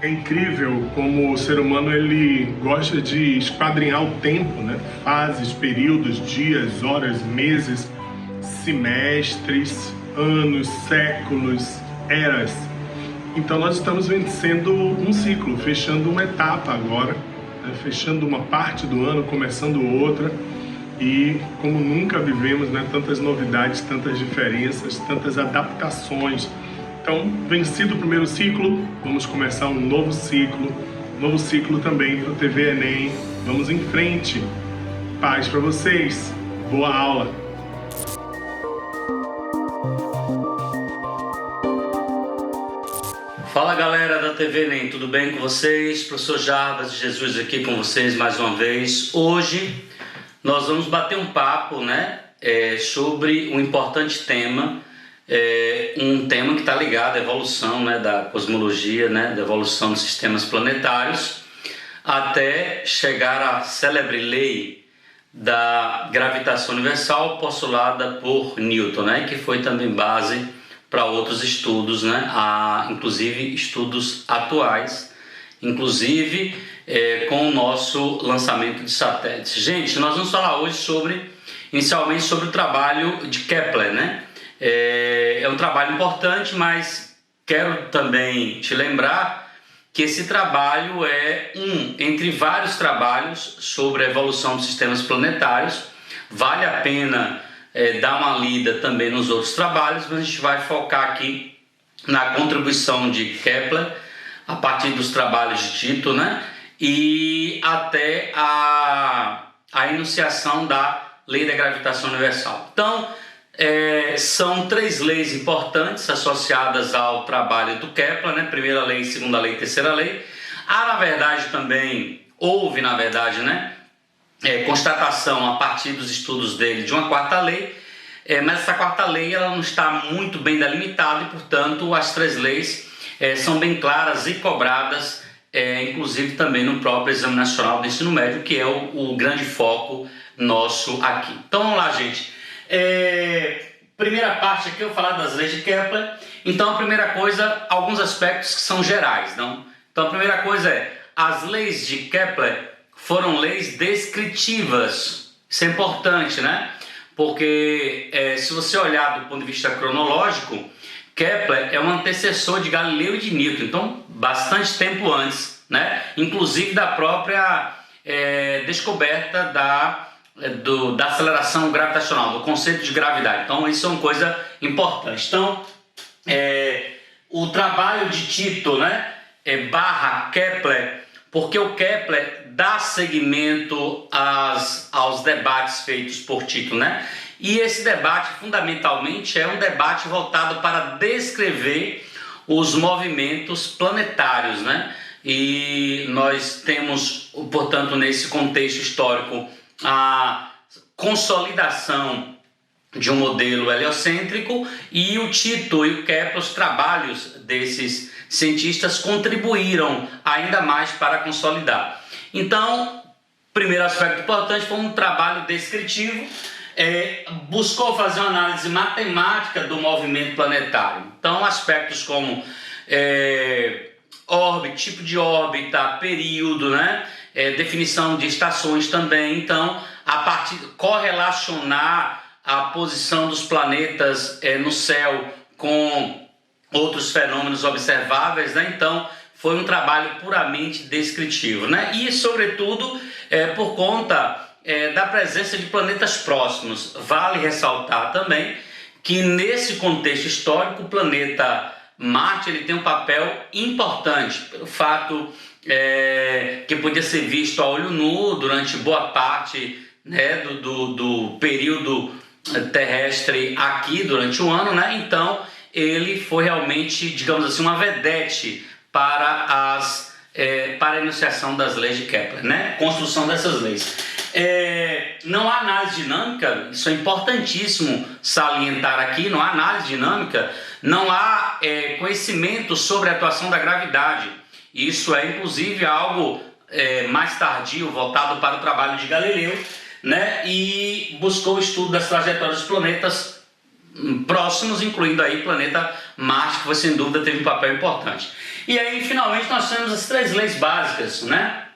É incrível como o ser humano ele gosta de esquadrinhar o tempo, né? Fases, períodos, dias, horas, meses, semestres, anos, séculos, eras. Então nós estamos vencendo um ciclo, fechando uma etapa agora, né? Fechando uma parte do ano, começando outra. E como nunca vivemos, né? Tantas novidades, tantas diferenças, tantas adaptações. Então, vencido o primeiro ciclo, vamos começar um novo ciclo também para o TV Enem. Vamos em frente. Paz para vocês. Boa aula. Fala galera da TV Enem, tudo bem com vocês? Professor Jarbas de Jesus aqui com vocês mais uma vez. Hoje nós vamos bater um papo, né, sobre um importante tema. Um tema que está ligado à evolução, né, da cosmologia, né, da evolução dos sistemas planetários, até chegar à célebre lei da gravitação universal postulada por Newton, né, que foi também base para outros estudos, né, inclusive estudos atuais, inclusive com o nosso lançamento de satélites. Gente, nós vamos falar hoje inicialmente sobre o trabalho de Kepler, né? É um trabalho importante, mas quero também te lembrar que esse trabalho é entre vários trabalhos sobre a evolução dos sistemas planetários. Vale a pena dar uma lida também nos outros trabalhos, mas a gente vai focar aqui na contribuição de Kepler a partir dos trabalhos de Tito, né? E até a enunciação da lei da gravitação universal. Então, são três leis importantes associadas ao trabalho do Kepler, né? Primeira lei, segunda lei, terceira lei. Houve, na verdade, né? Constatação a partir dos estudos dele de uma quarta lei, mas essa quarta lei ela não está muito bem delimitada e, portanto, as três leis são bem claras e cobradas, inclusive também no próprio Exame Nacional do Ensino Médio, que é o grande foco nosso aqui. Então vamos lá, gente. Primeira parte aqui eu vou falar das leis de Kepler. Então a primeira coisa, alguns aspectos que são gerais, não? Então a primeira coisa as leis de Kepler foram leis descritivas. Isso é importante, né? Porque se você olhar do ponto de vista cronológico, Kepler é um antecessor de Galileu e de Newton, então bastante tempo antes, né? Inclusive da própria descoberta da aceleração gravitacional, do conceito de gravidade. Então isso é uma coisa importante. Então o trabalho de Tito, né, barra Kepler, porque o Kepler dá seguimento aos debates feitos por Tito, né? E esse debate fundamentalmente é um debate voltado para descrever os movimentos planetários, né? E nós temos, portanto, nesse contexto histórico, a consolidação de um modelo heliocêntrico, e o Tito e o Kepler, os trabalhos desses cientistas contribuíram ainda mais para consolidar. Então, primeiro aspecto importante foi um trabalho descritivo, buscou fazer uma análise matemática do movimento planetário. Então, aspectos como órbita, tipo de órbita, período, né? Definição de estações também. Então, a partir correlacionar a posição dos planetas no céu com outros fenômenos observáveis, né? Então, foi um trabalho puramente descritivo, né? E, sobretudo, por conta da presença de planetas próximos. Vale ressaltar também que, nesse contexto histórico, o planeta Marte ele tem um papel importante, pelo fato que podia ser visto a olho nu durante boa parte, né, do período terrestre aqui durante o ano, né? Então ele foi realmente, digamos assim, uma vedete para as para a enunciação das leis de Kepler, né? Construção dessas leis. Não há análise dinâmica, isso é importantíssimo salientar aqui, não há análise dinâmica, não há conhecimento sobre a atuação da gravidade. Isso é inclusive algo mais tardio, voltado para o trabalho de Galileu, né? E buscou o estudo das trajetórias dos planetas próximos, incluindo aí o planeta Marte, que sem dúvida teve um papel importante. E aí, finalmente, nós temos as 3 leis básicas, né?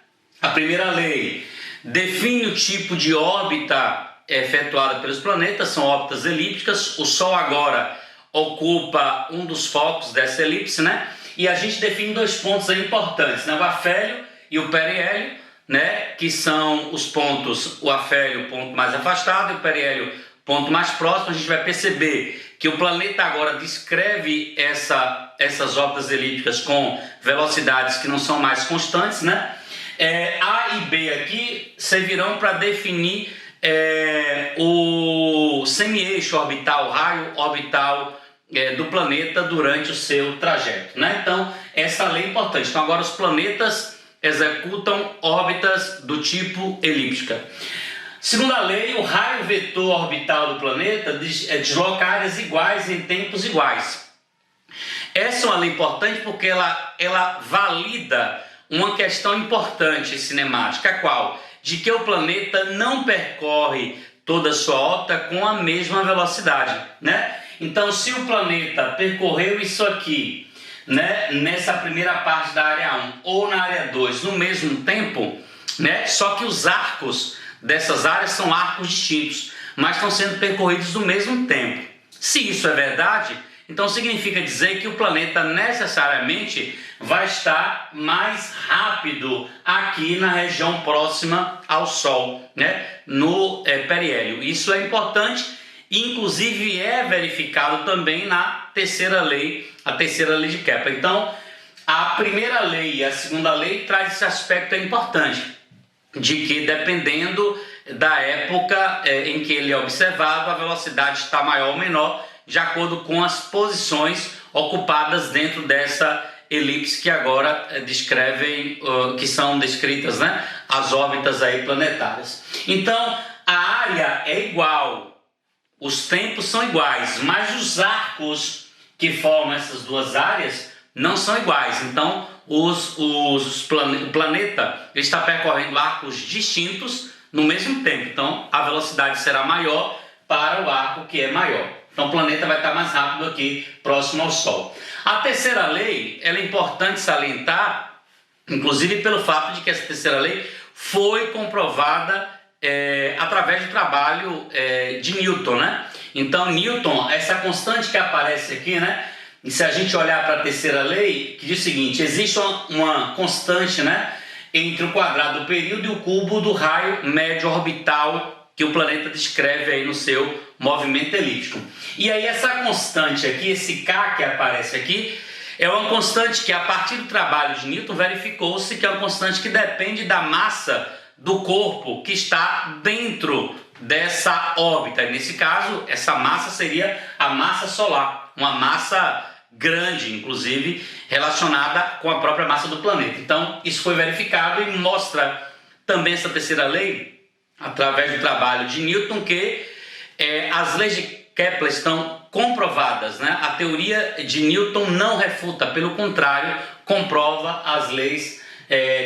A primeira lei define o tipo de órbita efetuada pelos planetas, são órbitas elípticas. O Sol agora ocupa um dos focos dessa elipse, né? E a gente define 2 pontos aí importantes, né? O afélio e o periélio, né? Que são os pontos, o afélio, o ponto mais afastado, e o periélio, ponto mais próximo. A gente vai perceber que o planeta agora descreve essas órbitas elípticas com velocidades que não são mais constantes, né? A e B aqui servirão para definir o semi-eixo orbital, o raio orbital do planeta durante o seu trajeto, né? Então, essa lei é importante. Então, agora os planetas executam órbitas do tipo elíptica. Segunda lei, o raio vetor orbital do planeta desloca áreas iguais em tempos iguais. Essa é uma lei importante porque ela valida uma questão importante cinemática, a qual? De que o planeta não percorre toda a sua órbita com a mesma velocidade, né? Então, se o planeta percorreu isso aqui, né, nessa primeira parte da área 1 ou na área 2 no mesmo tempo, né, só que os arcos dessas áreas são arcos distintos, mas estão sendo percorridos no mesmo tempo. Se isso é verdade, então significa dizer que o planeta necessariamente vai estar mais rápido aqui na região próxima ao Sol, né? No periélio. Isso é importante, inclusive é verificado também na terceira lei, a terceira lei de Kepler. Então, a primeira lei e a segunda lei traz esse aspecto importante, de que dependendo da época em que ele é observado, a velocidade está maior ou menor, de acordo com as posições ocupadas dentro dessa elipse que agora descrevem, que são descritas, né, as órbitas aí planetárias. Então, a área é igual, os tempos são iguais, mas os arcos que formam essas duas áreas não são iguais. Então, o planeta está percorrendo arcos distintos no mesmo tempo. Então, a velocidade será maior para o arco que é maior. Então, o planeta vai estar mais rápido aqui, próximo ao Sol. A terceira lei, ela é importante salientar, inclusive pelo fato de que essa terceira lei foi comprovada através do trabalho de Newton, né? Então, Newton, essa constante que aparece aqui, né? E se a gente olhar para a terceira lei, que diz o seguinte: existe uma constante, né, entre o quadrado do período e o cubo do raio médio orbital que o planeta descreve aí no seu movimento elíptico. E aí essa constante aqui, esse K que aparece aqui, é uma constante que a partir do trabalho de Newton verificou-se que é uma constante que depende da massa do corpo que está dentro dessa órbita. E nesse caso, essa massa seria a massa solar, uma massa grande, inclusive relacionada com a própria massa do planeta. Então, isso foi verificado e mostra também essa terceira lei, através do trabalho de Newton, que as leis de Kepler estão comprovadas, né? A teoria de Newton não refuta, pelo contrário, comprova as leis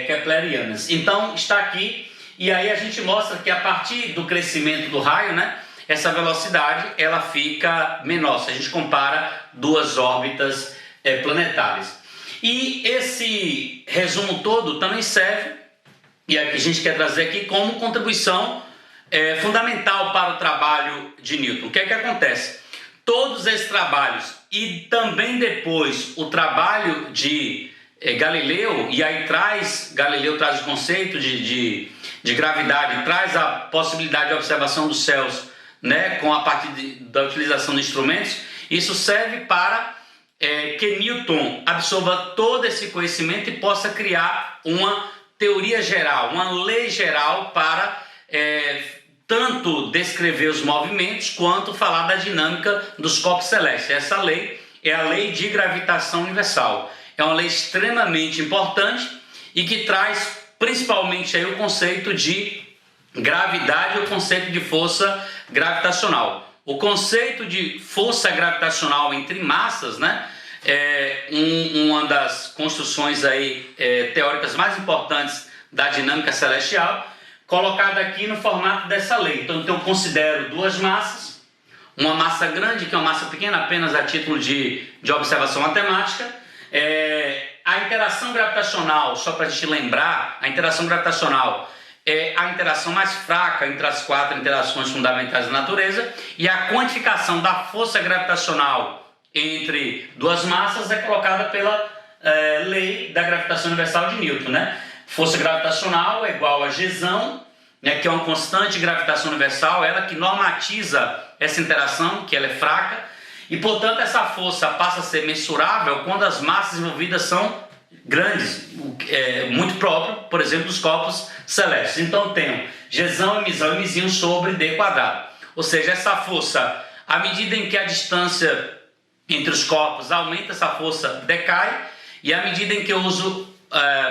keplerianas. Então, está aqui, e aí a gente mostra que a partir do crescimento do raio, né, essa velocidade ela fica menor, se a gente compara duas órbitas planetárias. E esse resumo todo também serve, e aqui a gente quer trazer aqui como contribuição fundamental para o trabalho de Newton. O que é que acontece? Todos esses trabalhos e também depois o trabalho de Galileu, e aí Galileu traz o conceito de gravidade, traz a possibilidade de observação dos céus, né, com a partir da utilização de instrumentos. Isso serve para que Newton absorva todo esse conhecimento e possa criar uma teoria geral, uma lei geral para tanto descrever os movimentos quanto falar da dinâmica dos corpos celestes. Essa lei é a lei de gravitação universal. É uma lei extremamente importante e que traz principalmente aí o conceito de gravidade e o conceito de força gravitacional. O conceito de força gravitacional entre massas, né, é uma das construções aí, teóricas mais importantes da dinâmica celestial, colocada aqui no formato dessa lei. Então eu considero duas massas, uma massa grande, que é uma massa pequena, apenas a título de observação matemática. A interação gravitacional, só para a gente lembrar, a interação gravitacional é a interação mais fraca entre as quatro interações fundamentais da natureza, e a quantificação da força gravitacional entre duas massas é colocada pela lei da gravitação universal de Newton, né? Força gravitacional é igual a Gzão, né, que é uma constante de gravitação universal, ela que normatiza essa interação, que ela é fraca, e portanto essa força passa a ser mensurável quando as massas envolvidas são grandes, muito próprio, por exemplo, dos corpos celestes. Então eu tenho Gzão e Mzinho sobre D quadrado. Ou seja, essa força, à medida em que a distância entre os corpos aumenta, essa força decai, e à medida em que eu uso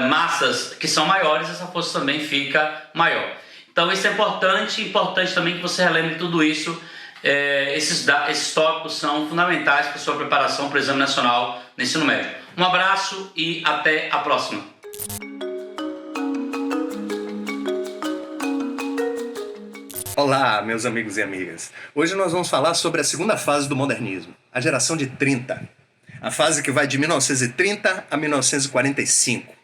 massas que são maiores, essa força também fica maior. Então isso é importante também que você relembre tudo isso. Esses tópicos são fundamentais para a sua preparação para o Exame Nacional no Ensino Médio. Um abraço e até a próxima. Olá, meus amigos e amigas. Hoje nós vamos falar sobre a segunda fase do modernismo, a geração de 30. A fase que vai de 1930 a 1945.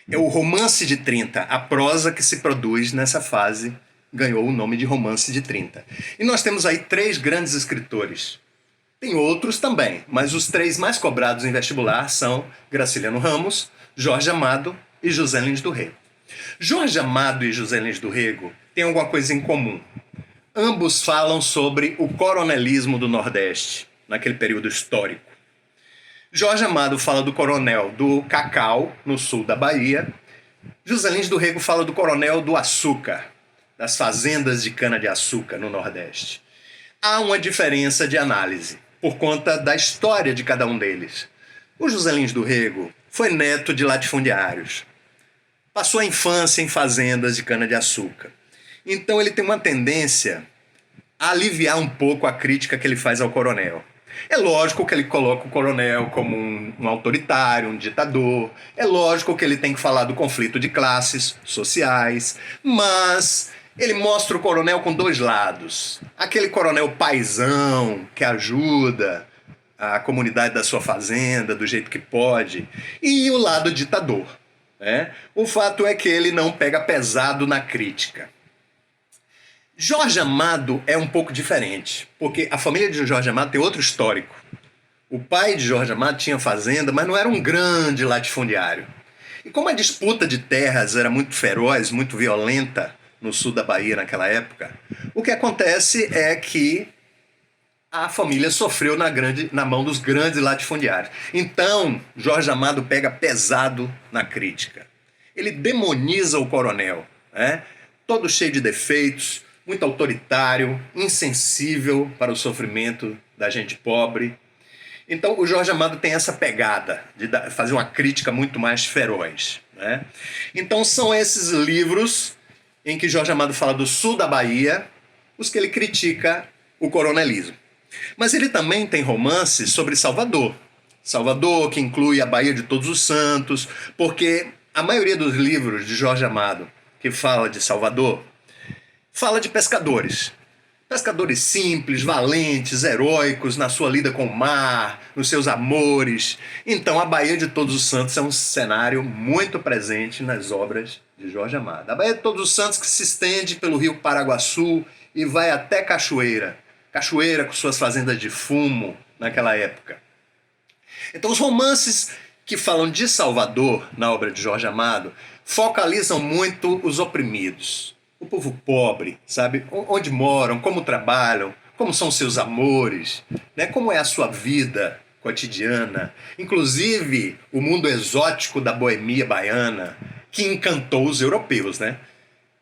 É o romance de 30, a prosa que se produz nessa fase ganhou o nome de romance de 30. E nós temos aí 3 grandes escritores. Tem outros também, mas os 3 mais cobrados em vestibular são Graciliano Ramos, Jorge Amado e José Lins do Rego. Jorge Amado e José Lins do Rego têm alguma coisa em comum. Ambos falam sobre o coronelismo do Nordeste, naquele período histórico. Jorge Amado fala do coronel do cacau, no sul da Bahia. José Lins do Rego fala do coronel do açúcar, das fazendas de cana-de-açúcar no Nordeste. Há uma diferença de análise, por conta da história de cada um deles. O José Lins do Rego foi neto de latifundiários. Passou a infância em fazendas de cana-de-açúcar. Então ele tem uma tendência a aliviar um pouco a crítica que ele faz ao coronel. É lógico que ele coloca o coronel como um autoritário, um ditador. É lógico que ele tem que falar do conflito de classes sociais. Mas ele mostra o coronel com 2 lados. Aquele coronel paizão que ajuda a comunidade da sua fazenda do jeito que pode. E o lado ditador, né? O fato é que ele não pega pesado na crítica. Jorge Amado é um pouco diferente, porque a família de Jorge Amado tem outro histórico. O pai de Jorge Amado tinha fazenda, mas não era um grande latifundiário. E como a disputa de terras era muito feroz, muito violenta no sul da Bahia naquela época, o que acontece é que a família sofreu na mão dos grandes latifundiários. Então, Jorge Amado pega pesado na crítica. Ele demoniza o coronel, né? Todo cheio de defeitos, muito autoritário, insensível para o sofrimento da gente pobre. Então o Jorge Amado tem essa pegada de fazer uma crítica muito mais feroz, né? Então são esses livros em que Jorge Amado fala do sul da Bahia, os que ele critica o coronelismo. Mas ele também tem romances sobre Salvador. Salvador, que inclui a Baía de Todos os Santos, porque a maioria dos livros de Jorge Amado que fala de Salvador fala de pescadores. Pescadores simples, valentes, heróicos na sua lida com o mar, nos seus amores. Então a Baía de Todos os Santos é um cenário muito presente nas obras de Jorge Amado. A Baía de Todos os Santos que se estende pelo rio Paraguaçu e vai até Cachoeira. Cachoeira com suas fazendas de fumo naquela época. Então os romances que falam de Salvador na obra de Jorge Amado focalizam muito os oprimidos. O povo pobre, sabe? Onde moram, como trabalham, como são seus amores, né? Como é a sua vida cotidiana. Inclusive, o mundo exótico da boemia baiana, que encantou os europeus, né?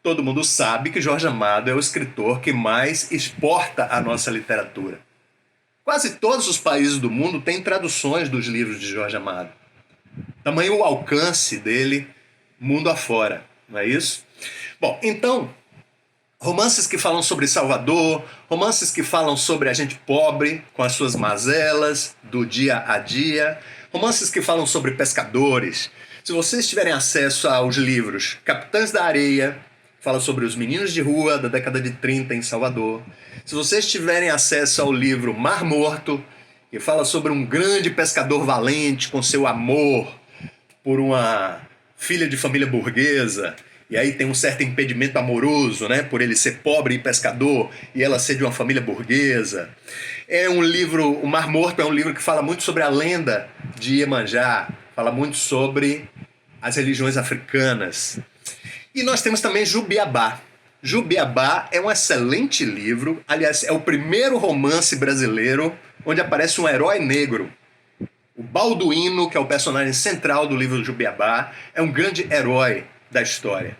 Todo mundo sabe que Jorge Amado é o escritor que mais exporta a nossa literatura. Quase todos os países do mundo têm traduções dos livros de Jorge Amado. Tamanho o alcance dele mundo afora, não é isso? Bom, então, romances que falam sobre Salvador, romances que falam sobre a gente pobre, com as suas mazelas, do dia a dia, romances que falam sobre pescadores. Se vocês tiverem acesso aos livros Capitães da Areia, que fala sobre os meninos de rua da década de 30 em Salvador, se vocês tiverem acesso ao livro Mar Morto, que fala sobre um grande pescador valente com seu amor por uma filha de família burguesa, e aí tem um certo impedimento amoroso, né, por ele ser pobre e pescador, e ela ser de uma família burguesa. É um livro, o Mar Morto é um livro que fala muito sobre a lenda de Iemanjá, fala muito sobre as religiões africanas. E nós temos também Jubiabá. Jubiabá é um excelente livro, aliás, é o primeiro romance brasileiro onde aparece um herói negro. O Balduíno, que é o personagem central do livro Jubiabá, é um grande herói da história.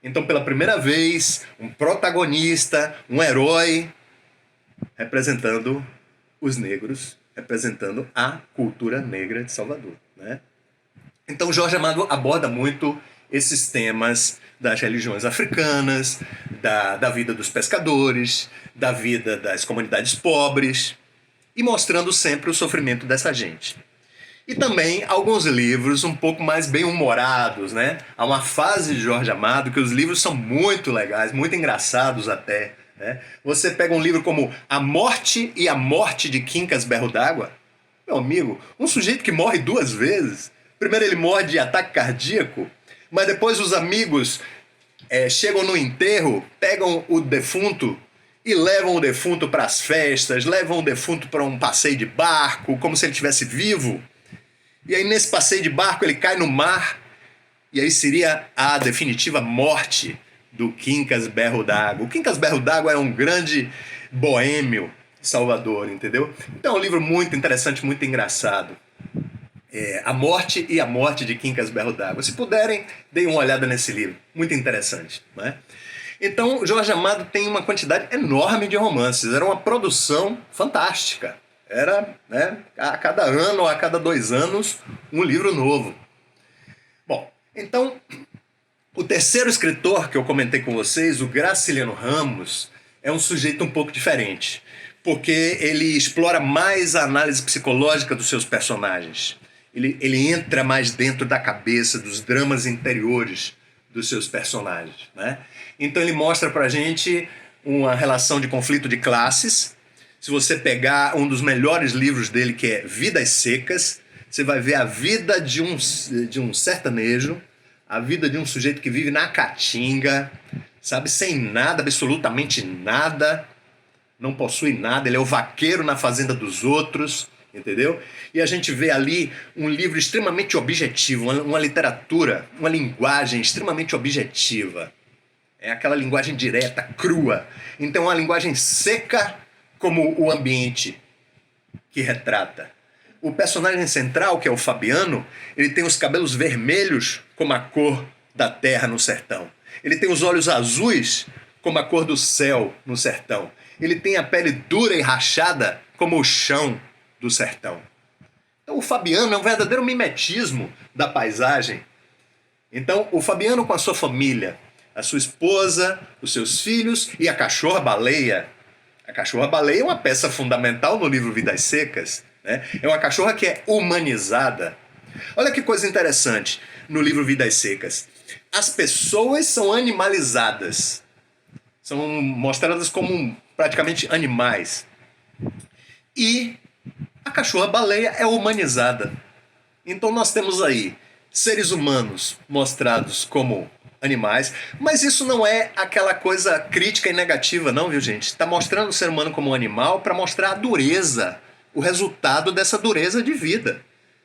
Então, pela primeira vez, um protagonista, um herói representando os negros, representando a cultura negra de Salvador, né? Então, Jorge Amado aborda muito esses temas das religiões africanas, da vida dos pescadores, da vida das comunidades pobres, e mostrando sempre o sofrimento dessa gente. E também alguns livros um pouco mais bem-humorados, né? Há uma fase de Jorge Amado que os livros são muito legais, muito engraçados até, né? Você pega um livro como A Morte e a Morte de Quincas Berro d'Água, meu amigo, um sujeito que morre 2 vezes. Primeiro ele morre de ataque cardíaco, mas depois os amigos chegam no enterro, pegam o defunto e levam o defunto para as festas, levam o defunto para um passeio de barco, como se ele estivesse vivo. E aí nesse passeio de barco ele cai no mar, e aí seria a definitiva morte do Quincas Berro d'Água. O Quincas Berro d'Água é um grande boêmio de Salvador, entendeu? Então é um livro muito interessante, muito engraçado. A Morte e a Morte de Quincas Berro d'Água. Se puderem, deem uma olhada nesse livro. Muito interessante, não é? Então, Jorge Amado tem uma quantidade enorme de romances. Era uma produção fantástica. Era, né, a cada ano ou a cada 2 anos, um livro novo. Bom, então, o terceiro escritor que eu comentei com vocês, o Graciliano Ramos, é um sujeito um pouco diferente, porque ele explora mais a análise psicológica dos seus personagens. Ele entra mais dentro da cabeça, dos dramas interiores dos seus personagens, né? Então ele mostra pra gente uma relação de conflito de classes. Se você pegar um dos melhores livros dele, que é Vidas Secas, você vai ver a vida de um sertanejo, a vida de um sujeito que vive na caatinga, sabe, sem nada, absolutamente nada, não possui nada, ele é o vaqueiro na fazenda dos outros, entendeu? E a gente vê ali um livro extremamente objetivo, uma literatura, uma linguagem extremamente objetiva. É aquela linguagem direta, crua. Então é uma linguagem seca como o ambiente que retrata. O personagem central, que é o Fabiano, ele tem os cabelos vermelhos como a cor da terra no sertão. Ele tem os olhos azuis como a cor do céu no sertão. Ele tem a pele dura e rachada como o chão do sertão. Então o Fabiano é um verdadeiro mimetismo da paisagem. Então o Fabiano com a sua família, a sua esposa, os seus filhos e a cachorra-baleia. A cachorra-baleia é uma peça fundamental no livro Vidas Secas, né? É uma cachorra que é humanizada. Olha que coisa interessante no livro Vidas Secas. As pessoas são animalizadas. São mostradas como praticamente animais. E a cachorra-baleia é humanizada. Então nós temos aí seres humanos mostrados como animais, mas isso não é aquela coisa crítica e negativa não, viu gente? Está mostrando o ser humano como um animal para mostrar a dureza, o resultado dessa dureza de vida,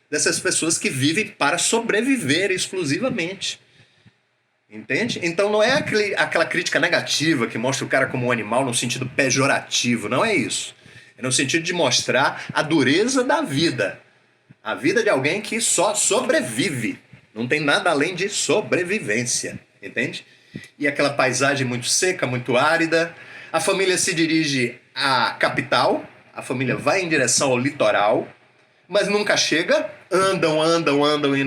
dessas pessoas que vivem para sobreviver exclusivamente. Entende? Então não é aquela crítica negativa que mostra o cara como um animal no sentido pejorativo, não é isso. É no sentido de mostrar a dureza da vida. A vida de alguém que só sobrevive. Não tem nada além de sobrevivência. Entende? E aquela paisagem muito seca, muito árida. A família se dirige à capital. A família vai em direção ao litoral. Mas nunca chega. Andam e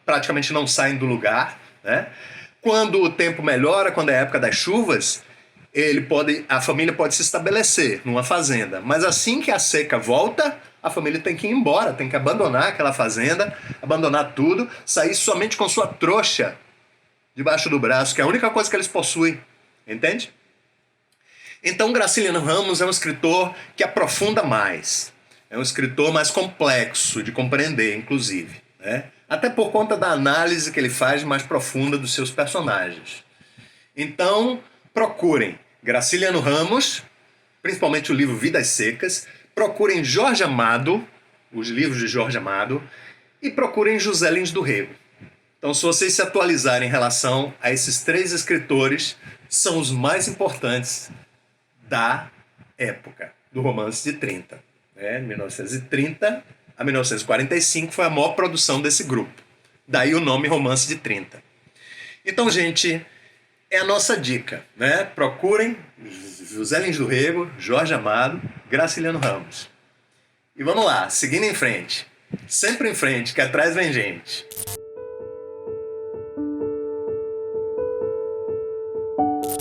praticamente não saem do lugar. né? Quando o tempo melhora, quando é a época das chuvas, a família pode se estabelecer numa fazenda. Mas assim que a seca volta, a família tem que ir embora, tem que abandonar aquela fazenda, abandonar tudo, sair somente com sua trouxa debaixo do braço, que é a única coisa que eles possuem. Entende? Então, Graciliano Ramos é um escritor que aprofunda mais. É um escritor mais complexo de compreender, inclusive, né? Até por conta da análise que ele faz mais profunda dos seus personagens. Então, procurem Graciliano Ramos, principalmente o livro Vidas Secas, procurem Jorge Amado, os livros de Jorge Amado, e procurem José Lins do Rego. Então, se vocês se atualizarem em relação a esses 3 escritores, são os mais importantes da época, do romance de 30. 1930 a 1945 foi a maior produção desse grupo. Daí o nome Romance de 30. Então, gente, é a nossa dica, né? Procurem José Lins do Rego, Jorge Amado, Graciliano Ramos. E vamos lá, seguindo em frente. Sempre em frente, que atrás vem gente.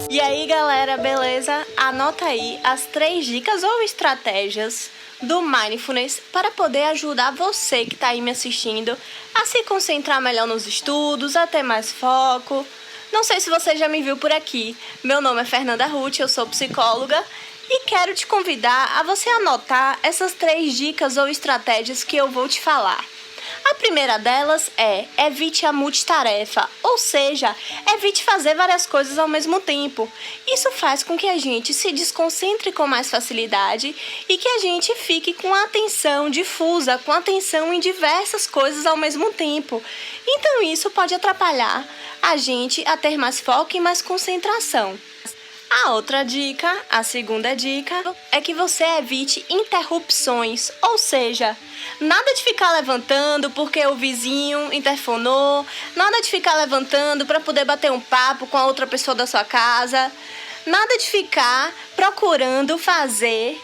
E aí, galera, beleza? Anota aí as 3 dicas ou estratégias do Mindfulness para poder ajudar você que está aí me assistindo a se concentrar melhor nos estudos, a ter mais foco. Não sei se você já me viu por aqui. Meu nome é Fernanda Ruth, eu sou psicóloga e quero te convidar a você anotar essas 3 dicas ou estratégias que eu vou te falar. A primeira delas é evite a multitarefa, ou seja, evite fazer várias coisas ao mesmo tempo. Isso faz com que a gente se desconcentre com mais facilidade e que a gente fique com a atenção difusa, com atenção em diversas coisas ao mesmo tempo. Então isso pode atrapalhar a gente a ter mais foco e mais concentração. A outra dica, a segunda dica, é que você evite interrupções, ou seja, nada de ficar levantando porque o vizinho interfonou, nada de ficar levantando para poder bater um papo com a outra pessoa da sua casa, nada de ficar procurando fazer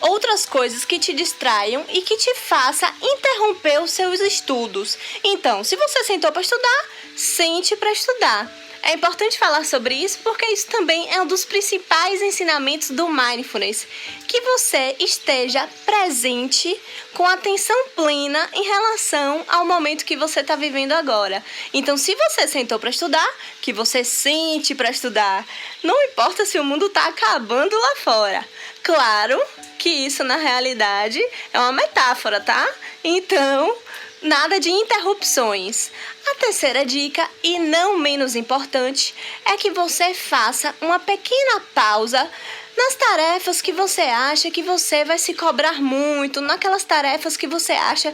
outras coisas que te distraiam e que te faça interromper os seus estudos. Então, se você sentou para estudar, sente para estudar. É importante falar sobre isso porque isso também é um dos principais ensinamentos do Mindfulness, que você esteja presente com atenção plena em relação ao momento que você está vivendo agora. Então, se você sentou para estudar, que você sente para estudar. Não importa se o mundo está acabando lá fora. Claro que isso na realidade é uma metáfora, tá? Então, nada de interrupções. A terceira dica, e não menos importante, é que você faça uma pequena pausa nas tarefas que você acha que você vai se cobrar muito, naquelas tarefas que você acha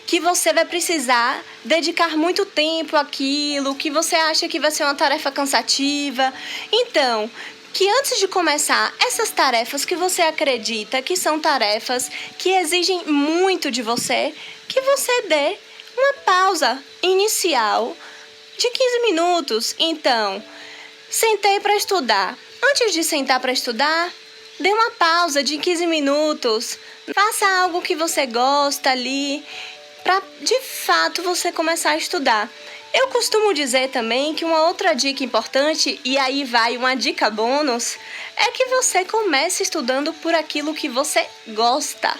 que você vai precisar dedicar muito tempo àquilo, que você acha que vai ser uma tarefa cansativa. Então, que antes de começar essas tarefas que você acredita que são tarefas que exigem muito de você, que você dê uma pausa inicial de 15 minutos. Então, sentei para estudar. Antes de sentar para estudar, dê uma pausa de 15 minutos. Faça algo que você gosta ali, para de fato você começar a estudar. Eu costumo dizer também que uma outra dica importante, e aí vai uma dica bônus, é que você comece estudando por aquilo que você gosta.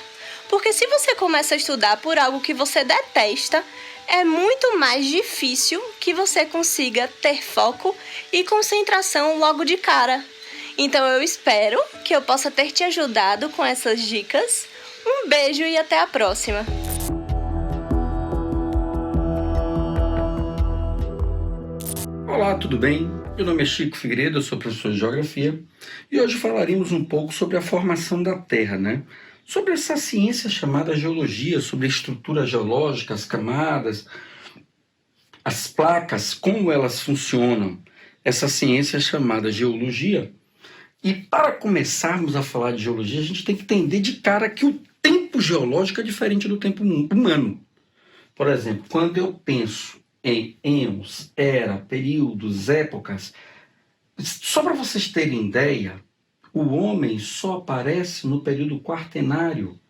Porque se você começa a estudar por algo que você detesta, é muito mais difícil que você consiga ter foco e concentração logo de cara. Então eu espero que eu possa ter te ajudado com essas dicas. Um beijo e até a próxima! Olá, tudo bem? Meu nome é Chico Figueiredo, eu sou professor de Geografia e hoje falaremos um pouco sobre a formação da Terra, né? Sobre essa ciência chamada geologia, sobre a estrutura geológica, as camadas, as placas, como elas funcionam. Essa ciência chamada geologia. E para começarmos a falar de geologia, a gente tem que entender de cara que o tempo geológico é diferente do tempo humano. Por exemplo, quando eu penso em eons, era, períodos, épocas, só para vocês terem ideia, o homem só aparece no período quaternário.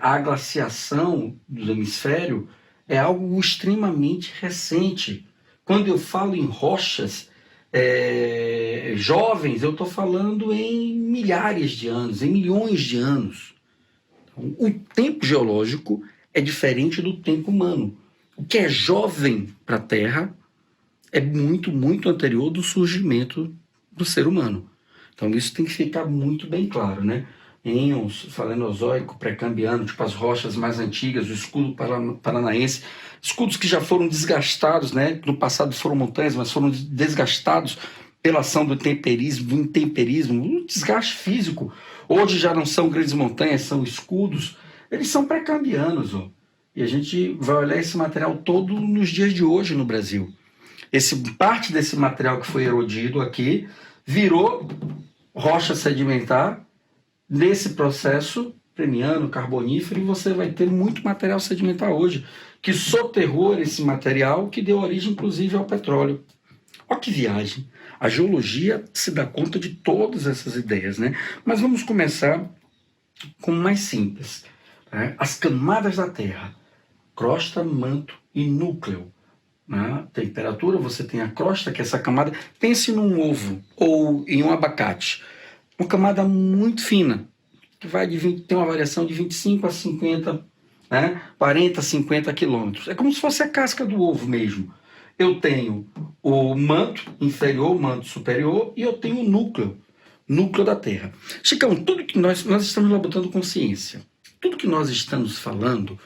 A glaciação do hemisfério é algo extremamente recente. Quando eu falo em rochas jovens, eu estou falando em milhares de anos, em milhões de anos. Então, o tempo geológico é diferente do tempo humano. O que é jovem para a Terra é muito, muito anterior do surgimento do ser humano. Então isso tem que ficar muito bem claro, né? Íons, Falenozoico, Pré-Cambriano, tipo as rochas mais antigas, o escudo paranaense, escudos que já foram desgastados, né? No passado foram montanhas, mas foram desgastados pela ação do intemperismo, um desgaste físico. Hoje já não são grandes montanhas, são escudos. Eles são pré-cambrianos, ó. E a gente vai olhar esse material todo nos dias de hoje no Brasil. Parte desse material que foi erodido aqui virou rocha sedimentar nesse processo Premiano, Carbonífero, e você vai ter muito material sedimentar hoje, que soterrou esse material que deu origem, inclusive, ao petróleo. Olha que viagem! A geologia se dá conta de todas essas ideias, né? Mas vamos começar com o mais simples, né? As camadas da Terra, crosta, manto e núcleo. Na temperatura, você tem a crosta, que é essa camada. Pense num ovo ou em um abacate. Uma camada muito fina, que tem uma variação de 25 a 50, né? 40 a 50 quilômetros. É como se fosse a casca do ovo mesmo. Eu tenho o manto inferior, o manto superior, e eu tenho o núcleo da Terra. Chicão, tudo que nós estamos botando consciência. Tudo que nós estamos falando,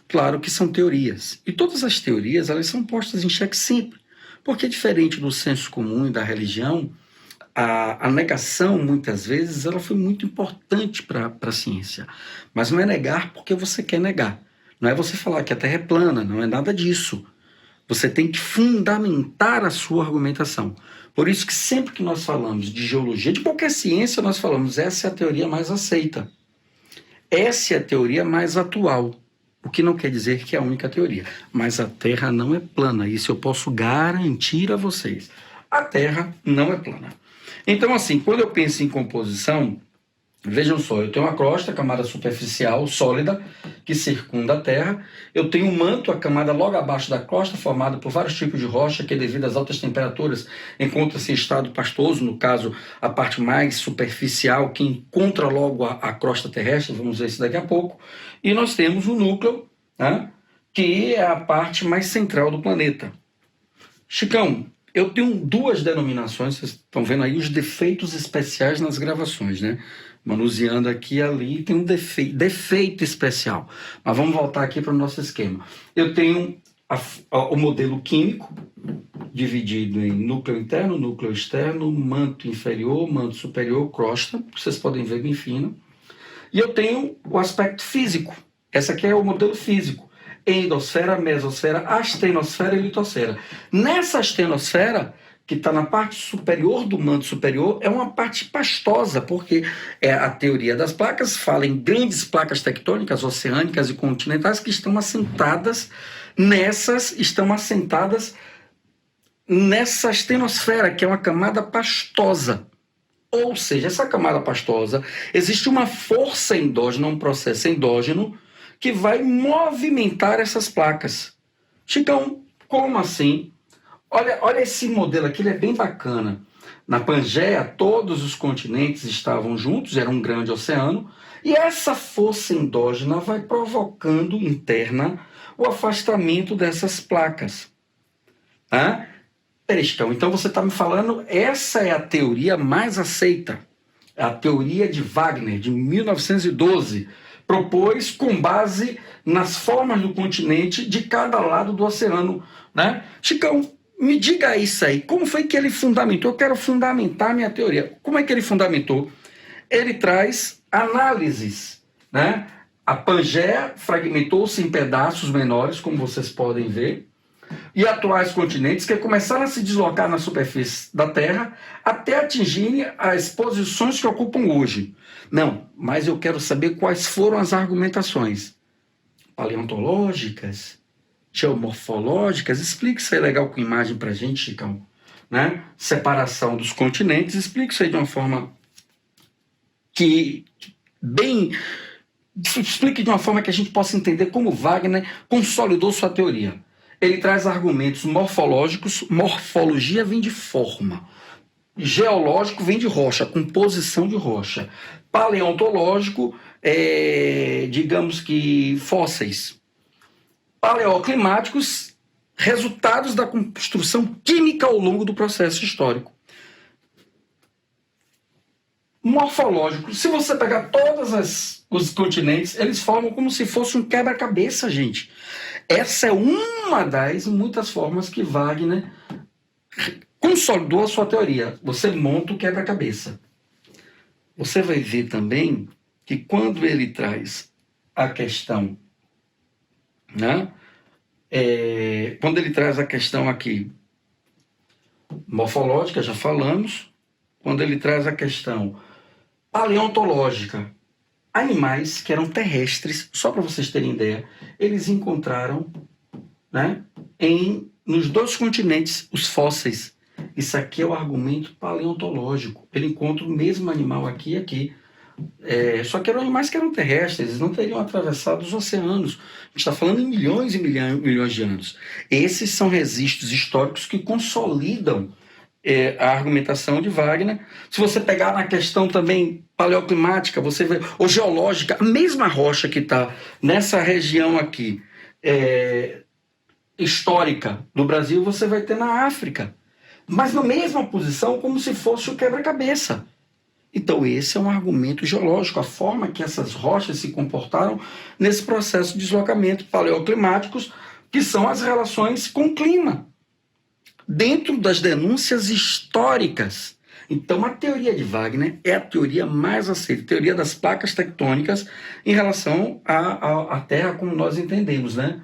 claro que são teorias. E todas as teorias, elas são postas em xeque sempre. Porque diferente do senso comum e da religião, a negação, muitas vezes, ela foi muito importante para a ciência. Mas não é negar porque você quer negar. Não é você falar que a Terra é plana, não é nada disso. Você tem que fundamentar a sua argumentação. Por isso que sempre que nós falamos de geologia, de qualquer ciência, nós falamos essa é a teoria mais aceita. Essa é a teoria mais atual. O que não quer dizer que é a única teoria. Mas a Terra não é plana. Isso eu posso garantir a vocês. A Terra não é plana. Então, assim, quando eu penso em composição, vejam só, eu tenho uma crosta, camada superficial, sólida, que circunda a Terra. Eu tenho um manto, a camada logo abaixo da crosta, formada por vários tipos de rocha, que devido às altas temperaturas encontra-se em estado pastoso, no caso, a parte mais superficial, que encontra logo a crosta terrestre, vamos ver isso daqui a pouco. E nós temos o núcleo, né, que é a parte mais central do planeta. Chicão, eu tenho duas denominações, vocês estão vendo aí os defeitos especiais nas gravações, né? Manuseando aqui e ali, tem um defeito especial. Mas vamos voltar aqui para o nosso esquema. Eu tenho o modelo químico, dividido em núcleo interno, núcleo externo, manto inferior, manto superior, crosta, vocês podem ver bem fino. E eu tenho o aspecto físico. Esse aqui é o modelo físico. Endosfera, mesosfera, astenosfera e litosfera. Nessa astenosfera, que está na parte superior do manto superior, é uma parte pastosa, porque a teoria das placas fala em grandes placas tectônicas, oceânicas e continentais, que estão assentadas nessa astenosfera, que é uma camada pastosa. Ou seja, essa camada pastosa, existe uma força endógena, um processo endógeno, que vai movimentar essas placas. Chicão, como assim? Olha esse modelo aqui, ele é bem bacana. Na Pangeia, todos os continentes estavam juntos, era um grande oceano, e essa força endógena vai provocando interna o afastamento dessas placas. Peraí, Chicão, então você está me falando, essa é a teoria mais aceita. A teoria de Wagner, de 1912, propôs com base nas formas do continente de cada lado do oceano, né? Chicão, me diga isso aí, como foi que ele fundamentou? Eu quero fundamentar minha teoria. Como é que ele fundamentou? Ele traz análises, né? A Pangeia fragmentou-se em pedaços menores, como vocês podem ver, e atuais continentes que começaram a se deslocar na superfície da Terra até atingirem as posições que ocupam hoje. Não, mas eu quero saber quais foram as argumentações paleontológicas, geomorfológicas. Explique isso aí legal com imagem pra gente, Chicão, né? Separação dos continentes, explique isso aí de uma forma explique de uma forma que a gente possa entender como Wagner consolidou sua teoria. Ele traz argumentos morfológicos, morfologia vem de forma. Geológico vem de rocha, composição de rocha. Paleontológico, digamos que fósseis. Paleoclimáticos, resultados da construção química ao longo do processo histórico. Morfológico, se você pegar todos os continentes, eles formam como se fosse um quebra-cabeça, gente. Essa é uma das muitas formas que Wagner consolidou a sua teoria. Você monta o quebra-cabeça. Você vai ver também que quando ele traz a questão, né? Quando ele traz a questão aqui morfológica, já falamos. Quando ele traz a questão paleontológica, animais que eram terrestres, só para vocês terem ideia, eles encontraram, né, nos 2 continentes os fósseis. Isso aqui é o argumento paleontológico. Ele encontra o mesmo animal aqui e aqui. Só que eram animais que eram terrestres, eles não teriam atravessado os oceanos. A gente está falando em milhões e milhões de anos. Esses são registros históricos que consolidam a argumentação de Wagner. Se você pegar na questão também paleoclimática, você vê, ou geológica, a mesma rocha que está nessa região aqui histórica do Brasil, você vai ter na África. Mas na mesma posição, como se fosse o quebra-cabeça. Então esse é um argumento geológico, a forma que essas rochas se comportaram nesse processo de deslocamento paleoclimáticos, que são as relações com o clima, dentro das denúncias históricas. Então a teoria de Wagner é a teoria mais aceita, a teoria das placas tectônicas em relação à Terra como nós entendemos, né?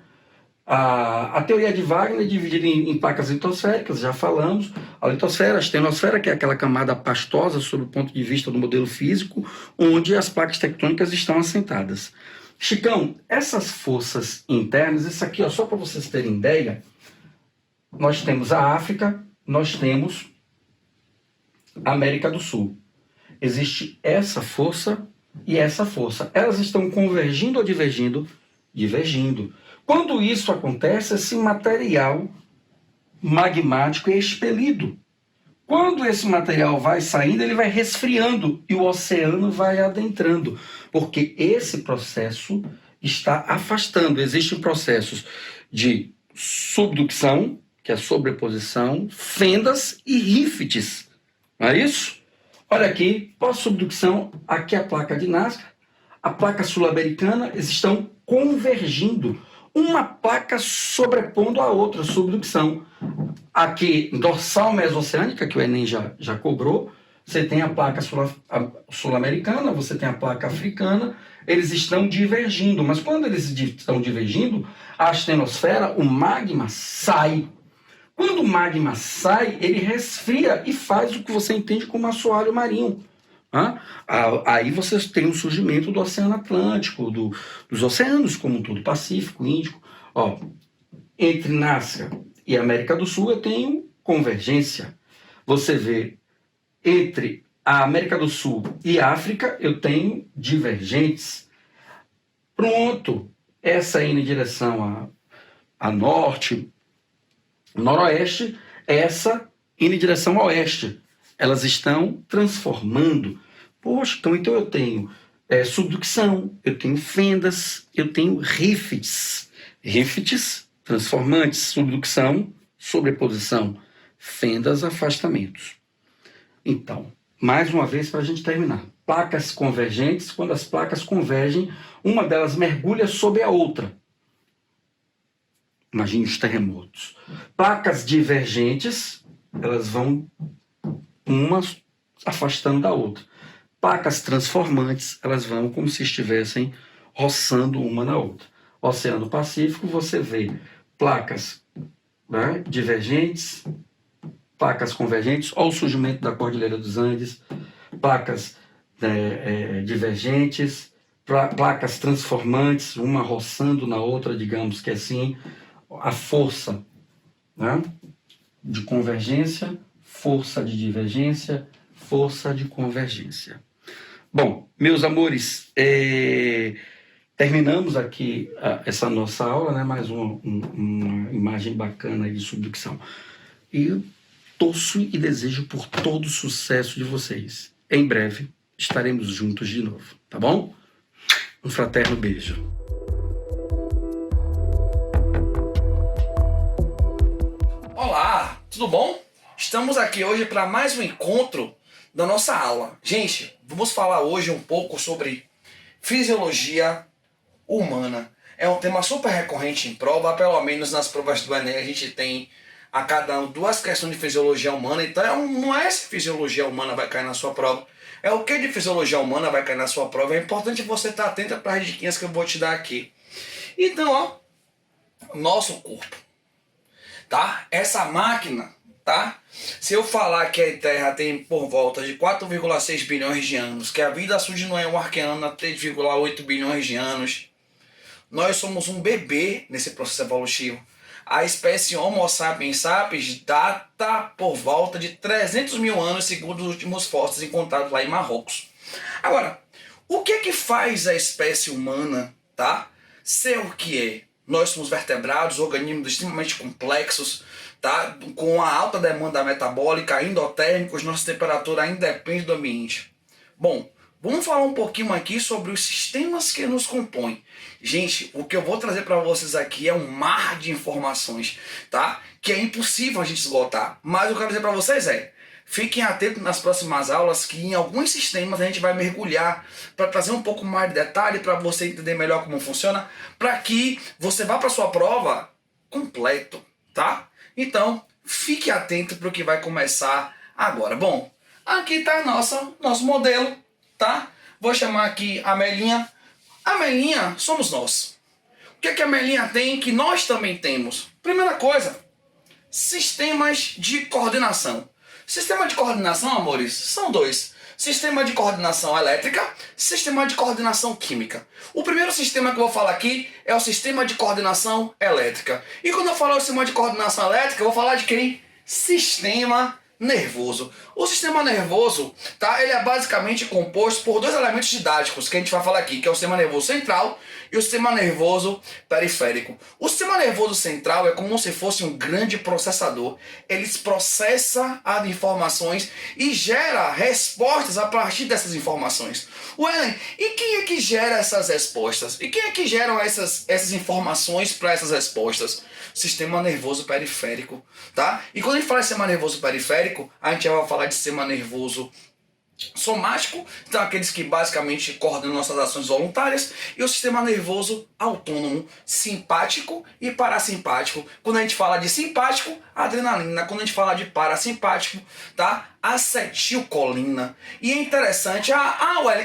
A teoria de Wagner é dividida em placas litosféricas, já falamos. A litosfera, a astenosfera, que é aquela camada pastosa sob o ponto de vista do modelo físico, onde as placas tectônicas estão assentadas. Chicão, essas forças internas, isso aqui, ó, só para vocês terem ideia, nós temos a África, nós temos a América do Sul. Existe essa força e essa força. Elas estão convergindo ou divergindo? Divergindo. Quando isso acontece, esse material magmático é expelido. Quando esse material vai saindo, ele vai resfriando e o oceano vai adentrando, porque esse processo está afastando. Existem processos de subducção, que é a sobreposição, fendas e rifts. Não é isso? Olha aqui, pós-subducção, aqui a placa de Nazca, a placa sul-americana, eles estão convergindo. Uma placa sobrepondo a outra, subducção. Aqui, dorsal mesoceânica, que o Enem já cobrou, você tem a placa sul-americana, você tem a placa africana, eles estão divergindo. Mas quando eles estão divergindo, a astenosfera, o magma, sai. Quando o magma sai, ele resfria e faz o que você entende como assoalho marinho. Aí vocês têm o surgimento do Oceano Atlântico, dos oceanos como um todo, Pacífico, Índico. Entre Nazca e América do Sul eu tenho convergência. Você vê, entre a América do Sul e a África eu tenho divergentes. Pronto, essa indo em direção a norte, noroeste, essa indo em direção a oeste. Elas estão transformando. Poxa, então eu tenho subducção, eu tenho fendas, eu tenho rifts. Rifts, transformantes, subducção, sobreposição, fendas, afastamentos. Então, mais uma vez para a gente terminar. Placas convergentes, quando as placas convergem, uma delas mergulha sobre a outra. Imagine os terremotos. Placas divergentes, elas vão uma afastando da outra. Placas transformantes, elas vão como se estivessem roçando uma na outra. Oceano Pacífico, você vê placas, né, divergentes, placas convergentes, olha o surgimento da Cordilheira dos Andes, placas divergentes, placas transformantes, uma roçando na outra, digamos que assim, a força, né, de convergência, força de divergência, força de convergência. Bom, meus amores, Terminamos aqui essa nossa aula, né? Mais uma imagem bacana aí de subducção. E torço e desejo por todo o sucesso de vocês. Em breve estaremos juntos de novo, tá bom? Um fraterno beijo. Olá, tudo bom? Estamos aqui hoje para mais um encontro da nossa aula. Gente, vamos falar hoje um pouco sobre fisiologia humana. É um tema super recorrente em prova, pelo menos nas provas do Enem a gente tem a cada duas questões de fisiologia humana, então não é se fisiologia humana vai cair na sua prova, é o que de fisiologia humana vai cair na sua prova. É importante você estar atento para as diquinhas que eu vou te dar aqui. Então, ó, nosso corpo, tá? Essa máquina, tá? Se eu falar que a Terra tem por volta de 4,6 bilhões de anos, que a vida surge no Éon Arqueano há 3,8 bilhões de anos, nós somos um bebê nesse processo evolutivo. A espécie Homo sapiens sapiens data por volta de 300 mil anos, segundo os últimos fósseis encontrados lá em Marrocos. Agora, o que é que faz a espécie humana, tá, ser o que é? Nós somos vertebrados, organismos extremamente complexos, tá, com a alta demanda metabólica, endotérmicos, nossa temperatura independe do ambiente. Bom, vamos falar um pouquinho aqui sobre os sistemas que nos compõem. Gente, o que eu vou trazer para vocês aqui é um mar de informações, tá? Que é impossível a gente esgotar. Mas o que eu quero dizer para vocês fiquem atentos nas próximas aulas que em alguns sistemas a gente vai mergulhar para trazer um pouco mais de detalhe para você entender melhor como funciona, para que você vá para sua prova completo, tá? Então, fique atento para o que vai começar agora. Bom, aqui está nosso modelo, tá? Vou chamar aqui a Melinha. A Melinha somos nós. O que é que a Melinha tem que nós também temos? Primeira coisa, sistemas de coordenação. Sistema de coordenação, amores, são dois. Sistema de coordenação elétrica, sistema de coordenação química. O primeiro sistema que eu vou falar aqui é o sistema de coordenação elétrica. E quando eu falar o sistema de coordenação elétrica, eu vou falar de quem? Sistema nervoso. O sistema nervoso, tá? Ele é basicamente composto por dois elementos didáticos que a gente vai falar aqui, que é o sistema nervoso central e o sistema nervoso periférico. O sistema nervoso central é como se fosse um grande processador. Ele processa as informações e gera respostas a partir dessas informações. Wellen, e quem é que gera essas respostas? E quem é que geram essas informações para essas respostas? Sistema nervoso periférico, tá? E quando a gente fala de sistema nervoso periférico, a gente vai falar de sistema nervoso somático, então aqueles que basicamente coordenam nossas ações voluntárias, e o sistema nervoso autônomo, simpático e parasimpático. Quando a gente fala de simpático, adrenalina. Quando a gente fala de parasimpático, tá? Acetilcolina. E é interessante,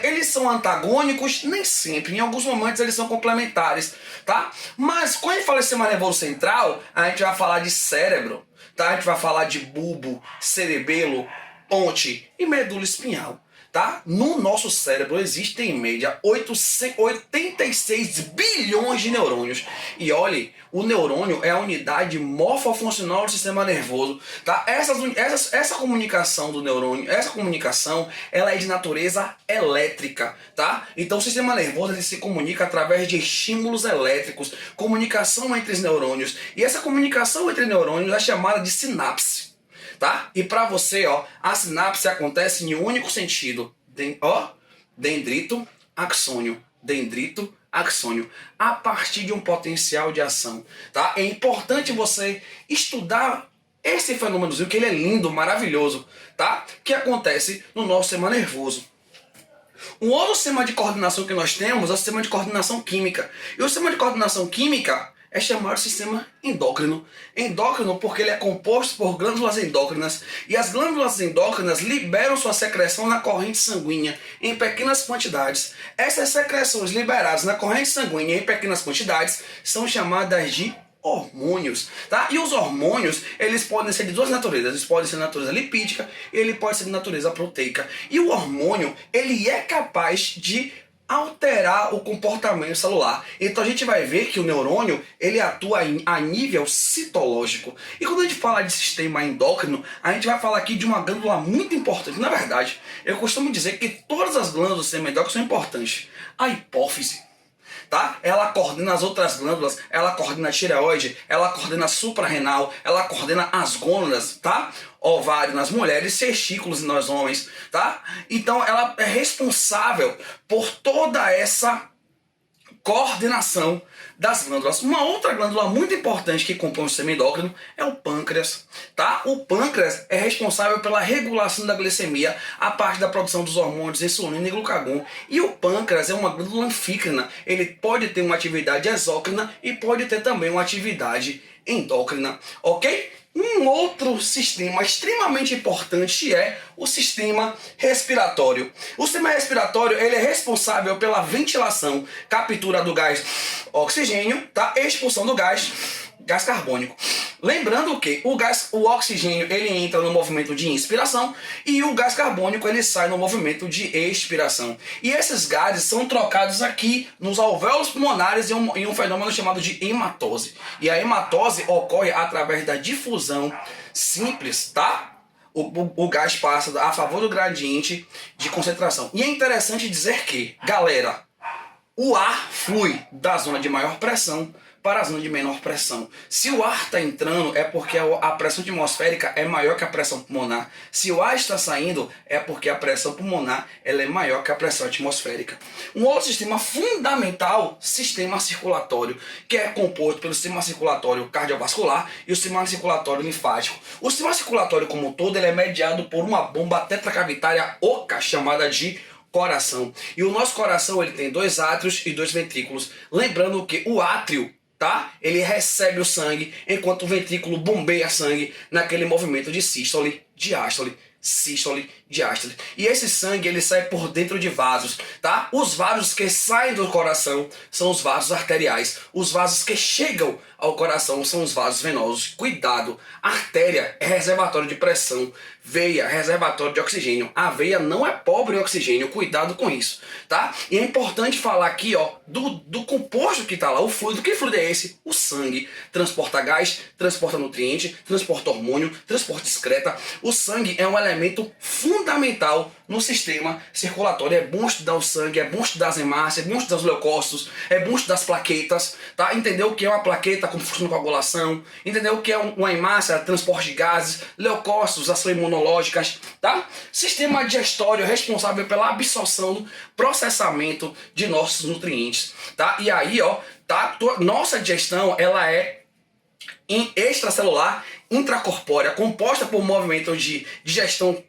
eles são antagônicos? Nem sempre, em alguns momentos eles são complementares, tá? Mas quando a gente fala de sistema nervoso central, a gente vai falar de cérebro, tá? A gente vai falar de bulbo, cerebelo, ponte e medula espinhal, tá? No nosso cérebro existem em média 86 bilhões de neurônios. E olhe, o neurônio é a unidade morfofuncional do sistema nervoso, tá? Essa comunicação do neurônio, ela é de natureza elétrica, tá? Então o sistema nervoso ele se comunica através de estímulos elétricos, comunicação entre os neurônios. E essa comunicação entre neurônios é chamada de sinapse. Tá? E para você, a sinapse acontece em um único sentido. Dendrito, axônio. Dendrito, axônio. A partir de um potencial de ação. Tá? É importante você estudar esse fenômenozinho, que ele é lindo, maravilhoso. Tá? Que acontece no nosso sistema nervoso. Um outro sistema de coordenação que nós temos é o sistema de coordenação química. E o sistema de coordenação química é chamado de sistema endócrino. Endócrino porque ele é composto por glândulas endócrinas, e as glândulas endócrinas liberam sua secreção na corrente sanguínea em pequenas quantidades. Essas secreções liberadas na corrente sanguínea em pequenas quantidades são chamadas de hormônios, tá? E os hormônios, eles podem ser de duas naturezas. Eles podem ser de natureza lipídica e ele pode ser de natureza proteica. E o hormônio, ele é capaz de alterar o comportamento celular. Então a gente vai ver que o neurônio ele atua a nível citológico. E quando a gente fala de sistema endócrino, a gente vai falar aqui de uma glândula muito importante. Na verdade, eu costumo dizer que todas as glândulas do sistema endócrino são importantes. A hipófise, tá? Ela coordena as outras glândulas, ela coordena a tireoide, ela coordena a suprarrenal, ela coordena as gônadas, tá? Ovário nas mulheres, testículos nos homens, tá? Então ela é responsável por toda essa coordenação das glândulas. Uma outra glândula muito importante que compõe o sistema endócrino é o pâncreas, tá? O pâncreas é responsável pela regulação da glicemia, a parte da produção dos hormônios insulina e glucagon. E o pâncreas é uma glândula anfícrina. Ele pode ter uma atividade exócrina e pode ter também uma atividade endócrina, ok? Um outro sistema extremamente importante é o sistema respiratório. O sistema respiratório ele é responsável pela ventilação, captura do gás oxigênio, tá? Expulsão do gás carbônico. Lembrando que o oxigênio ele entra no movimento de inspiração e o gás carbônico ele sai no movimento de expiração. E esses gases são trocados aqui nos alvéolos pulmonares em um fenômeno chamado de hematose. E a hematose ocorre através da difusão simples, tá? O gás passa a favor do gradiente de concentração. E é interessante dizer que, galera, o ar flui da zona de maior pressão para a zona de menor pressão. Se o ar está entrando, é porque a pressão atmosférica é maior que a pressão pulmonar. Se o ar está saindo, é porque a pressão pulmonar ela é maior que a pressão atmosférica. Um outro sistema fundamental, sistema circulatório, que é composto pelo sistema circulatório cardiovascular e o sistema circulatório linfático. O sistema circulatório como um todo ele é mediado por uma bomba tetracavitária oca chamada de coração. E o nosso coração ele tem 2 átrios e 2 ventrículos. Lembrando que o átrio, tá? Ele recebe o sangue, enquanto o ventrículo bombeia sangue naquele movimento de sístole, diástole, sístole, diástole. E esse sangue ele sai por dentro de vasos, tá? Os vasos que saem do coração são os vasos arteriais. Os vasos que chegam ao coração são os vasos venosos. Cuidado, artéria é reservatório de pressão, veia reservatório de oxigênio. A veia não é pobre em oxigênio, cuidado com isso, tá? E é importante falar aqui, ó, do composto que tá lá, o fluido. Que fluido é esse? O sangue. Transporta gás, transporta nutriente, transporta hormônio, transporta excreta. O sangue é um elemento fundamental no sistema circulatório. É bom estudar o sangue, é bom estudar as hemácias, é bom estudar os leucócitos, é bom estudar as plaquetas, tá? Entender o que é uma plaqueta, como funciona a coagulação, entender o que é uma hemácia, transporte de gases, leucócitos, ações imunológicas, tá? Sistema digestório responsável pela absorção, processamento de nossos nutrientes, tá? E aí, ó, tá? Nossa digestão, ela é extracelular, intracorpórea, composta por movimento de digestão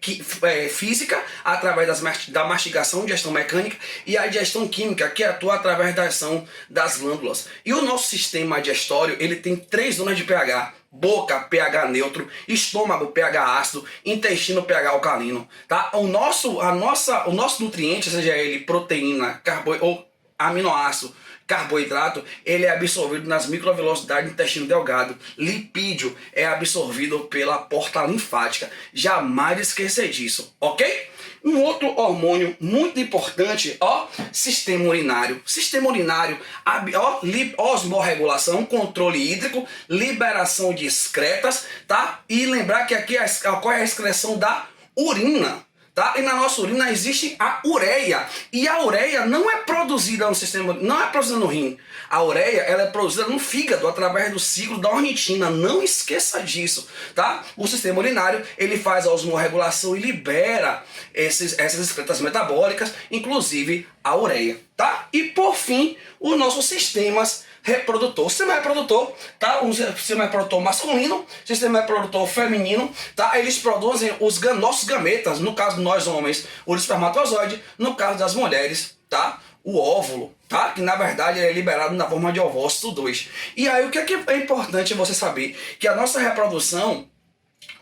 física, através da mastigação, digestão mecânica, e a digestão química, que atua através da ação das glândulas. E o nosso sistema digestório, ele tem 3 zonas de pH. Boca, pH neutro, estômago, pH ácido, intestino, pH alcalino, tá? O nosso nutriente, seja ele proteína, ou aminoácido, carboidrato, ele é absorvido nas microvelocidades do intestino delgado. Lipídio é absorvido pela porta linfática. Jamais esquecer disso, ok? Um outro hormônio muito importante, ó, sistema urinário. Sistema urinário, osmorregulação, controle hídrico, liberação de excretas, tá? E lembrar que aqui ocorre a excreção da urina, tá? E na nossa urina existe a ureia. E a ureia não é produzida no sistema, não é produzida no rim. A ureia, ela é produzida no fígado através do ciclo da ornitina. Não esqueça disso, tá? O sistema urinário, ele faz a osmorregulação e libera essas excretas metabólicas, inclusive a ureia, tá? E por fim, os nossos sistemas reprodutor. O sistema reprodutor, tá? O sistema reprodutor masculino, o sistema reprodutor feminino, tá? Eles produzem os nossos gametas, no caso de nós homens, o espermatozoide, no caso das mulheres, tá? O óvulo, tá? Que na verdade é liberado na forma de ovócito 2. E aí o que é importante você saber? Que a nossa reprodução,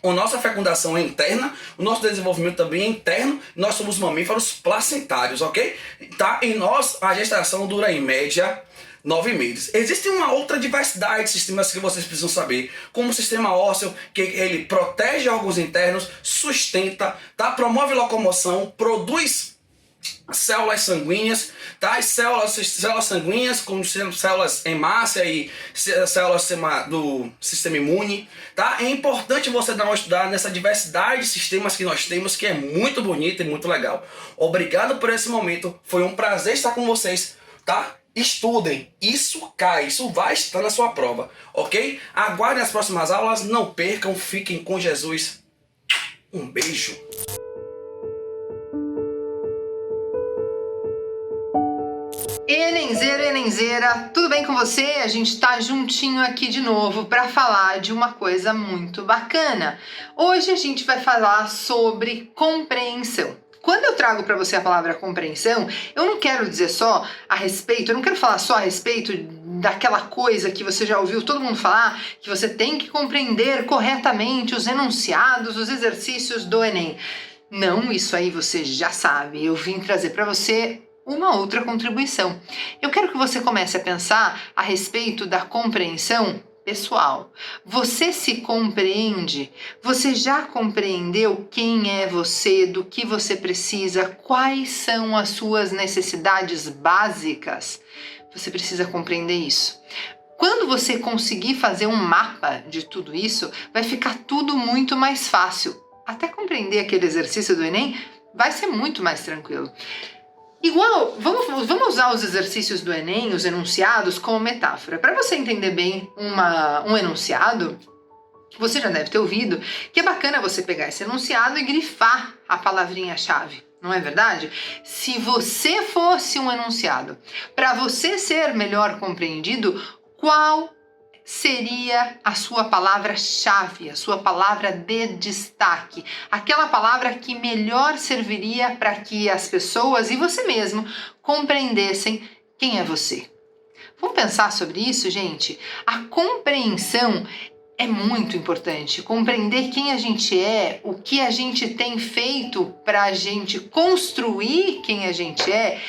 a nossa fecundação é interna, o nosso desenvolvimento também é interno, nós somos mamíferos placentários, ok? Tá? Em nós, a gestação dura em média 9 meses. Existe uma outra diversidade de sistemas que vocês precisam saber, como o sistema ósseo, que ele protege órgãos internos, sustenta, tá? Promove locomoção, produz células sanguíneas, tá? As células sanguíneas, como células hemácia e células do sistema imune, tá? É importante você dar uma estudada nessa diversidade de sistemas que nós temos, que é muito bonito e muito legal. Obrigado por esse momento, foi um prazer estar com vocês, tá? Estudem, isso cai, isso vai estar na sua prova, ok? Aguardem as próximas aulas, não percam, fiquem com Jesus. Um beijo. Enenzeiro, Enenzeira, tudo bem com você? A gente tá juntinho aqui de novo para falar de uma coisa muito bacana. Hoje a gente vai falar sobre compreensão. Quando eu trago para você a palavra compreensão, eu não quero dizer só a respeito, eu não quero falar só a respeito daquela coisa que você já ouviu todo mundo falar, que você tem que compreender corretamente os enunciados, os exercícios do Enem. Não, isso aí você já sabe. Eu vim trazer para você uma outra contribuição. Eu quero que você comece a pensar a respeito da compreensão pessoal. Você se compreende? Você já compreendeu quem é você, do que você precisa, quais são as suas necessidades básicas? Você precisa compreender isso. Quando você conseguir fazer um mapa de tudo isso, vai ficar tudo muito mais fácil. Até compreender aquele exercício do Enem vai ser muito mais tranquilo. Igual, vamos usar os exercícios do Enem, os enunciados, como metáfora. Para você entender bem um enunciado, você já deve ter ouvido que é bacana você pegar esse enunciado e grifar a palavrinha-chave, não é verdade? Se você fosse um enunciado, para você ser melhor compreendido, qual seria a sua palavra-chave, a sua palavra de destaque, aquela palavra que melhor serviria para que as pessoas e você mesmo compreendessem quem é você? Vamos pensar sobre isso, gente? A compreensão é muito importante. Compreender quem a gente é, o que a gente tem feito para a gente construir quem a gente é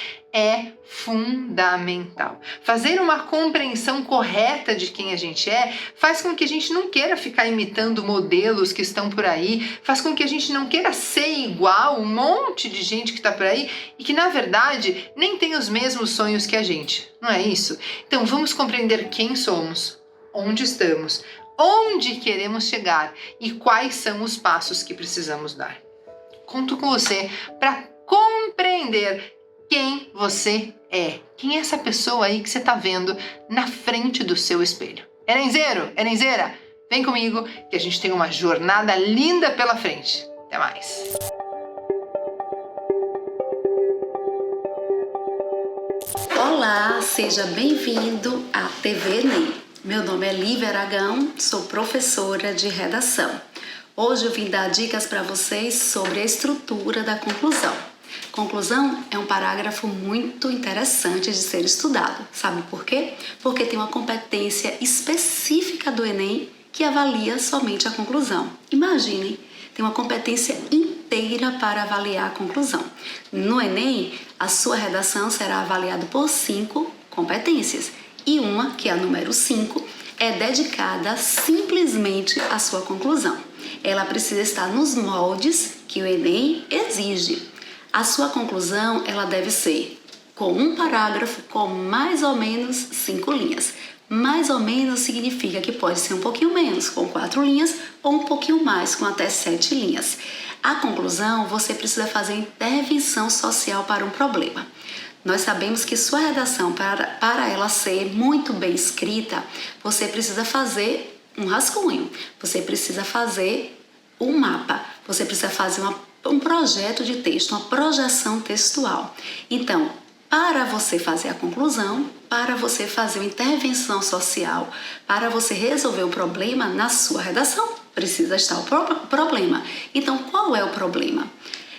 fundamental. Fazer uma compreensão correta de quem a gente é faz com que a gente não queira ficar imitando modelos que estão por aí, faz com que a gente não queira ser igual um monte de gente que está por aí e que, na verdade, nem tem os mesmos sonhos que a gente, não é isso? Então, vamos compreender quem somos, onde estamos, onde queremos chegar e quais são os passos que precisamos dar. Conto com você para compreender quem você é. Quem é essa pessoa aí que você está vendo na frente do seu espelho? Enenzeiro, Enenzeira, vem comigo que a gente tem uma jornada linda pela frente. Até mais. Olá, seja bem-vindo à TV Enem. Meu nome é Lívia Aragão, sou professora de redação. Hoje eu vim dar dicas para vocês sobre a estrutura da conclusão. Conclusão é um parágrafo muito interessante de ser estudado. Sabe por quê? Porque tem uma competência específica do Enem que avalia somente a conclusão. Imaginem, tem uma competência inteira para avaliar a conclusão. No Enem, a sua redação será avaliada por 5 competências e uma, que é a número 5, é dedicada simplesmente à sua conclusão. Ela precisa estar nos moldes que o Enem exige. A sua conclusão, ela deve ser com um parágrafo com mais ou menos 5 linhas. Mais ou menos significa que pode ser um pouquinho menos, com 4 linhas, ou um pouquinho mais, com até 7 linhas. A conclusão, você precisa fazer intervenção social para um problema. Nós sabemos que sua redação, para ela ser muito bem escrita, você precisa fazer um rascunho, você precisa fazer um mapa, você precisa fazer um projeto de texto, uma projeção textual. Então, para você fazer a conclusão, para você fazer uma intervenção social, para você resolver o problema na sua redação, precisa estar o problema. Então, qual é o problema?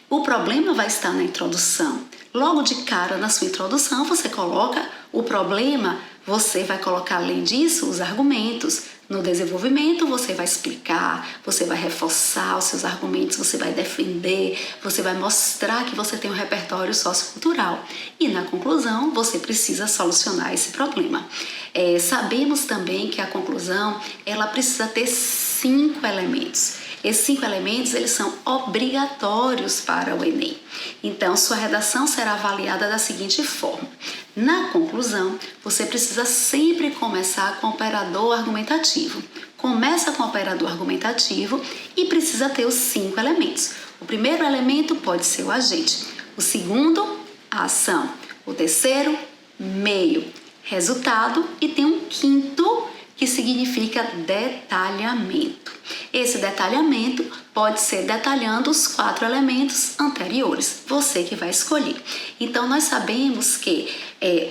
O problema vai estar na introdução. Logo de cara, na sua introdução, você coloca o problema, você vai colocar, além disso, os argumentos. No desenvolvimento, você vai explicar, você vai reforçar os seus argumentos, você vai defender, você vai mostrar que você tem um repertório sociocultural. E na conclusão, você precisa solucionar esse problema. Sabemos também que a conclusão, ela precisa ter 5 elementos. Esses 5 elementos, eles são obrigatórios para o Enem. Então, sua redação será avaliada da seguinte forma. Na conclusão, você precisa sempre começar com o operador argumentativo. Começa com o operador argumentativo e precisa ter os 5 elementos. O primeiro elemento pode ser o agente. O segundo, a ação. O terceiro, meio, resultado, e tem um quinto que significa detalhamento. Esse detalhamento pode ser detalhando os 4 elementos anteriores, você que vai escolher. Então, nós sabemos que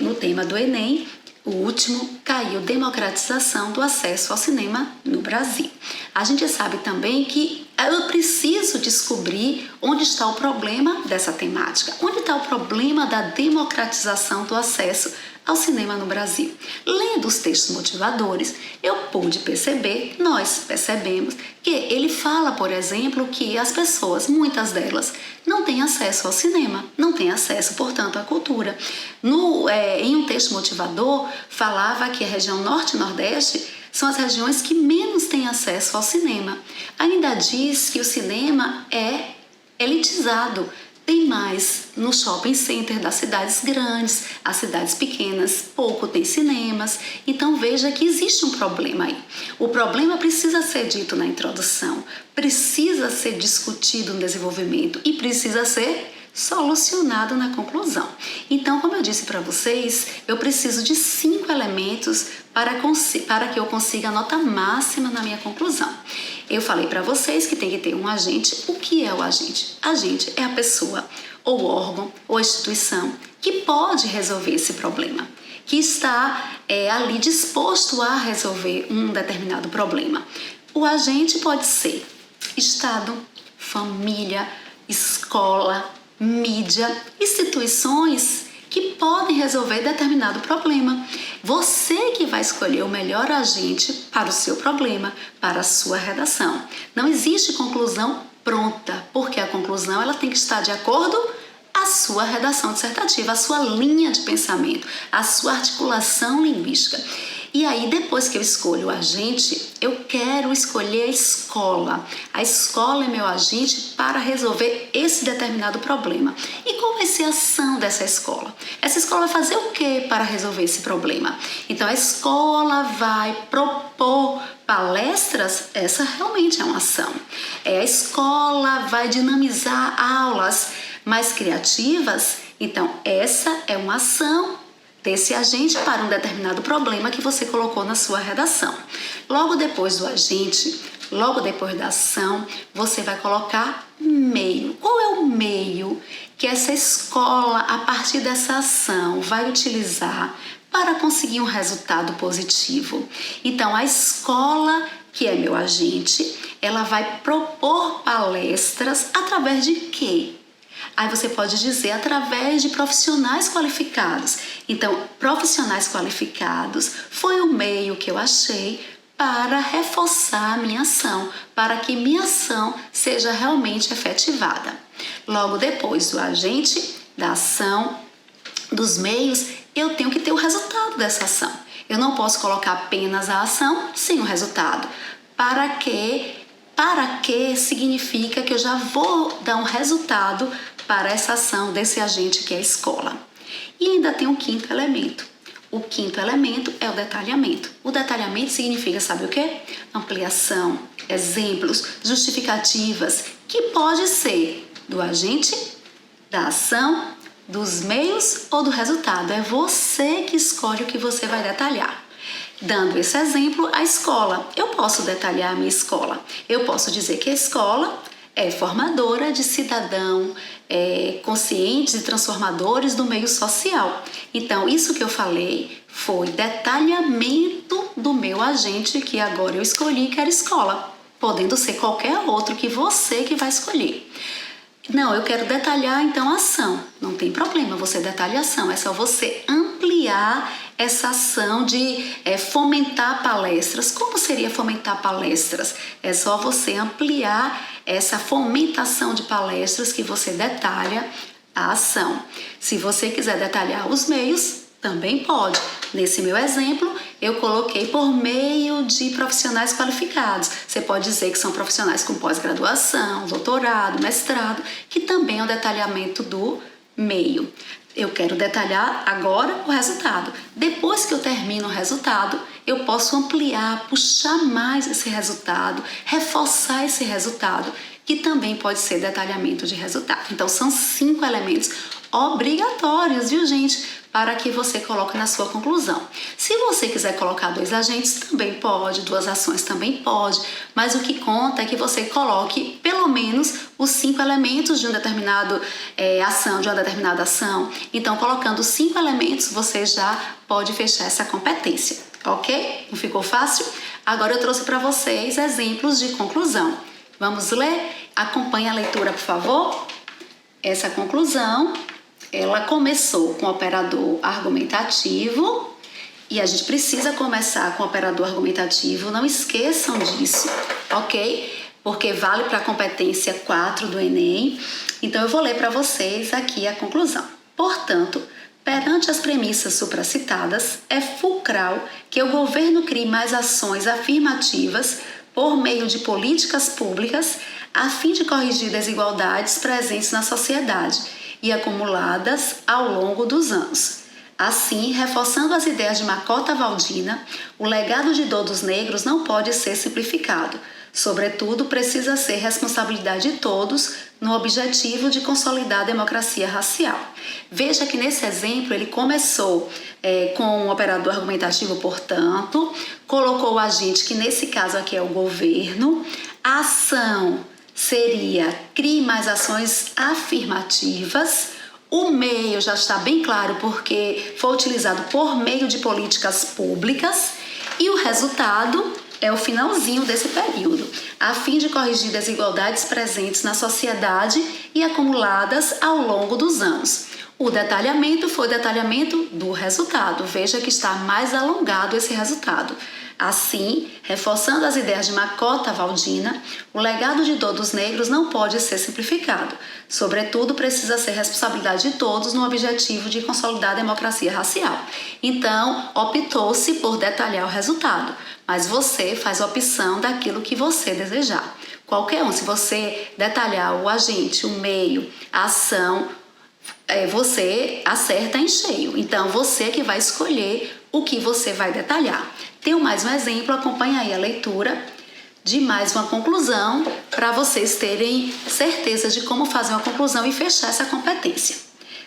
no tema do Enem, o último caiu democratização do acesso ao cinema no Brasil. A gente sabe também que eu preciso descobrir onde está o problema dessa temática, onde está o problema da democratização do acesso ao cinema no Brasil. Lendo os textos motivadores, eu pude perceber, nós percebemos, que ele fala, por exemplo, que as pessoas, muitas delas, não têm acesso ao cinema, não têm acesso, portanto, à cultura. Em um texto motivador, falava que a região norte e nordeste são as regiões que menos têm acesso ao cinema. Ainda diz que o cinema é elitizado, tem mais no shopping center das cidades grandes, as cidades pequenas pouco tem cinemas, então veja que existe um problema aí. O problema precisa ser dito na introdução, precisa ser discutido no desenvolvimento e precisa ser solucionado na conclusão. Então, como eu disse para vocês, eu preciso de 5 elementos para que eu consiga a nota máxima na minha conclusão. Eu falei para vocês que tem que ter um agente. O que é o agente? Agente é a pessoa, ou órgão, ou instituição que pode resolver esse problema, que está ali disposto a resolver um determinado problema. O agente pode ser Estado, família, escola, mídia, instituições que podem resolver determinado problema. Você que vai escolher o melhor agente para o seu problema, para a sua redação. Não existe conclusão pronta, porque a conclusão ela tem que estar de acordo a sua redação dissertativa, a sua linha de pensamento, a sua articulação linguística. E aí, depois que eu escolho o agente, eu quero escolher a escola. A escola é meu agente para resolver esse determinado problema. E qual vai ser a ação dessa escola? Essa escola vai fazer o que para resolver esse problema? Então, a escola vai propor palestras, essa realmente é uma ação. A escola vai dinamizar aulas mais criativas, então essa é uma ação desse agente para um determinado problema que você colocou na sua redação. Logo depois do agente, logo depois da ação, você vai colocar meio. Qual é o meio que essa escola, a partir dessa ação, vai utilizar para conseguir um resultado positivo? Então, a escola, que é meu agente, ela vai propor palestras através de quê? Aí você pode dizer através de profissionais qualificados. Então, profissionais qualificados foi o meio que eu achei para reforçar a minha ação, para que minha ação seja realmente efetivada. Logo depois do agente, da ação, dos meios, eu tenho que ter o resultado dessa ação. Eu não posso colocar apenas a ação sem o resultado. Para que significa que eu já vou dar um resultado para essa ação desse agente que é a escola. E ainda tem um quinto elemento. O quinto elemento é o detalhamento. O detalhamento significa, sabe o quê? Ampliação, exemplos, justificativas, que pode ser do agente, da ação, dos meios ou do resultado. É você que escolhe o que você vai detalhar. Dando esse exemplo, a escola. Eu posso detalhar a minha escola. Eu posso dizer que a escola é formadora de cidadão conscientes e transformadores do meio social. Então, isso que eu falei foi detalhamento do meu agente, que agora eu escolhi, que era escola, podendo ser qualquer outro que você que vai escolher. Não, eu quero detalhar então a ação. Não tem problema, você detalha a ação, é só você ampliar essa ação de fomentar palestras. Como seria fomentar palestras? É só você ampliar essa fomentação de palestras que você detalha a ação. Se você quiser detalhar os meios, também pode. Nesse meu exemplo, eu coloquei por meio de profissionais qualificados. Você pode dizer que são profissionais com pós-graduação, doutorado, mestrado, que também é um detalhamento do meio. Eu quero detalhar agora o resultado. Depois que eu termino o resultado, eu posso ampliar, puxar mais esse resultado, reforçar esse resultado, que também pode ser detalhamento de resultado. Então, são 5 elementos. obrigatórios, viu, gente? Para que você coloque na sua conclusão. Se você quiser colocar 2 agentes, também pode, 2 ações também pode, mas o que conta é que você coloque pelo menos os 5 elementos de uma determinada ação. Então, colocando 5 elementos, você já pode fechar essa competência, ok? Não ficou fácil? Agora eu trouxe para vocês exemplos de conclusão. Vamos ler? Acompanhe a leitura, por favor. Essa conclusão, ela começou com o operador argumentativo e a gente precisa começar com o operador argumentativo, não esqueçam disso, ok? Porque vale para a competência 4 do Enem. Então eu vou ler para vocês aqui a conclusão. Portanto, perante as premissas supracitadas, é fulcral que o governo crie mais ações afirmativas por meio de políticas públicas a fim de corrigir desigualdades presentes na sociedade e acumuladas ao longo dos anos. Assim, reforçando as ideias de Macota Waldina, o legado de dor dos negros não pode ser simplificado. Sobretudo, precisa ser responsabilidade de todos no objetivo de consolidar a democracia racial. Veja que nesse exemplo ele começou com um operador argumentativo, portanto, colocou o agente, que nesse caso aqui é o governo. A ação seria crie mais ações afirmativas. O meio já está bem claro porque foi utilizado por meio de políticas públicas. E o resultado é o finalzinho desse período, a fim de corrigir desigualdades presentes na sociedade e acumuladas ao longo dos anos. O detalhamento foi o detalhamento do resultado. Veja que está mais alongado esse resultado. Assim, reforçando as ideias de Macota Waldina, o legado de dor dos negros não pode ser simplificado. Sobretudo, precisa ser responsabilidade de todos no objetivo de consolidar a democracia racial. Então, optou-se por detalhar o resultado, mas você faz a opção daquilo que você desejar. Qualquer um, se você detalhar o agente, o meio, a ação, você acerta em cheio. Então, você que vai escolher o que você vai detalhar. Tenho mais um exemplo, acompanha aí a leitura de mais uma conclusão para vocês terem certeza de como fazer uma conclusão e fechar essa competência.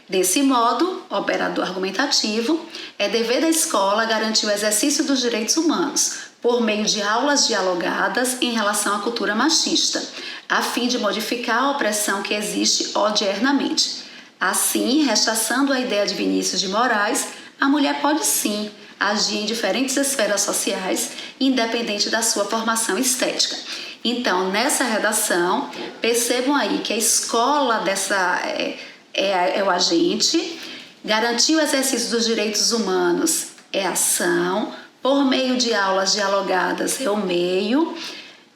Desse modo, operador argumentativo, é dever da escola garantir o exercício dos direitos humanos por meio de aulas dialogadas em relação à cultura machista, a fim de modificar a opressão que existe odiernamente. Assim, rechaçando a ideia de Vinícius de Moraes, a mulher pode sim agir em diferentes esferas sociais, independente da sua formação estética. Então, nessa redação, percebam aí que a escola é o agente, garantir o exercício dos direitos humanos é a ação, por meio de aulas dialogadas é o meio,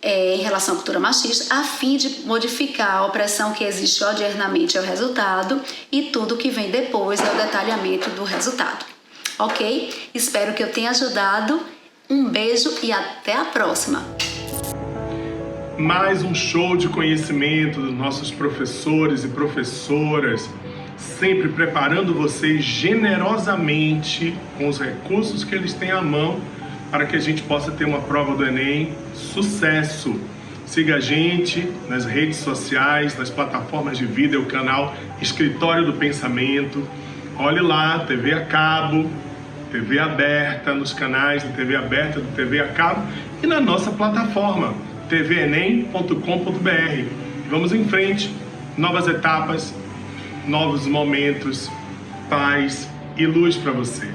em relação à cultura machista, a fim de modificar a opressão que existe odiernamente é o resultado e tudo que vem depois é o detalhamento do resultado. Ok? Espero que eu tenha ajudado. Um beijo e até a próxima! Mais um show de conhecimento dos nossos professores e professoras, sempre preparando vocês generosamente com os recursos que eles têm à mão para que a gente possa ter uma prova do Enem sucesso. Siga a gente nas redes sociais, nas plataformas de vídeo, o canal Escritório do Pensamento. Olhe lá, TV a cabo, TV aberta, nos canais de TV aberta, do TV a cabo e na nossa plataforma tvenem.com.br. Vamos em frente, novas etapas, novos momentos, paz e luz para você.